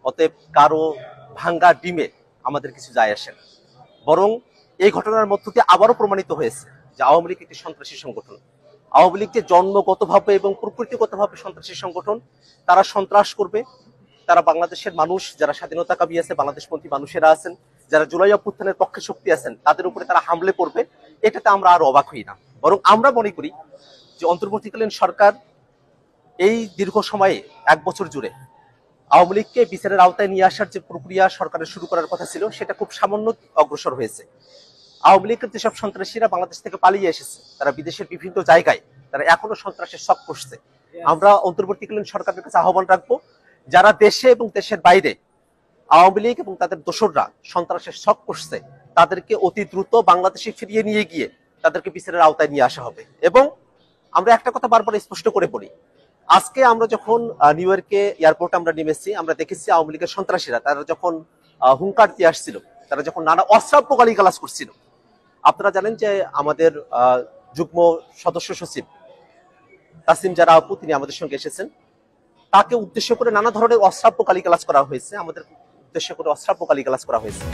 অতএব কারো ভাঙ্গা ডিমে আমাদের কিছু যায় আসে না। বরং এই ঘটনার মধ্য দিয়ে আবারও প্রমাণিত হয়েছে যে আওয়ামী লীগ একটি সন্ত্রাসী সংগঠন। আওয়ামী লীগ যে জন্মগতভাবে এবং প্রকৃতিগতভাবে সন্ত্রাসী সংগঠন, তারা সন্ত্রাস করবে। তারা বাংলাদেশের মানুষ যারা স্বাধীনতাকামী আছে, বাংলাদেশপন্থী মানুষেরা আছেন, যারা জুলাই অভ্যুত্থানের পক্ষে শক্তি আছেন, তাদের উপরে তারা হামলে পড়বে। এটাতে আমরা আর অবাক হই না, বরং আমরা মনে করি যে অন্তর্বর্তীকালীন সরকার এই দীর্ঘ সময়ে 1 বছর জুড়ে আওয়ামী লীগকে বিচারের আওতায় নিয়ে আসার যে প্রক্রিয়া সরকারের শুরু করার কথা ছিল, সেটা খুব সামান্য অগ্রসর হয়েছে। আওয়ামী লীগের যেসব সন্ত্রাসীরা বাংলাদেশ থেকে পালিয়ে এসেছে, তারা বিদেশের বিভিন্ন জায়গায় তারা এখনো সন্ত্রাসের শখ করছে। আমরা অন্তর্বর্তীকালীন সরকারের কাছে আহ্বান রাখবো, যারা দেশে এবং দেশের বাইরে আওয়ামী লীগ এবং তাদের দোসররা সন্ত্রাসের শখ করছে, তাদেরকে অতি দ্রুত বাংলাদেশে ফিরিয়ে নিয়ে গিয়ে তাদেরকে বিচারের আওতায় নিয়ে আসা হবে। এবং আমরা একটা কথা বারবার স্পষ্ট করে বলি, আজকে আমরা যখন নিউ ইয়র্কে এয়ারপোর্টে আমরা নেমেছি, আমরা দেখেছি আওয়ামী লীগের সন্ত্রাসীরা তারা যখন হুঙ্কার দিয়ে আসছিল, তারা যখন নানা অশ্রাব্য গালিগালাজ করছিল। আপনারা জানেন যে আমাদের যুগ্ম সদস্য সচিব তাসিম জারা আপু, তিনি আমাদের সঙ্গে এসেছেন, তাকে উদ্দেশ্য করে নানা ধরনের অশ্রাব্য গালিগালাজ করা হয়েছে, আমাদের উদ্দেশ্য করে অশ্রাব্য গালিগালাজ করা হয়েছে।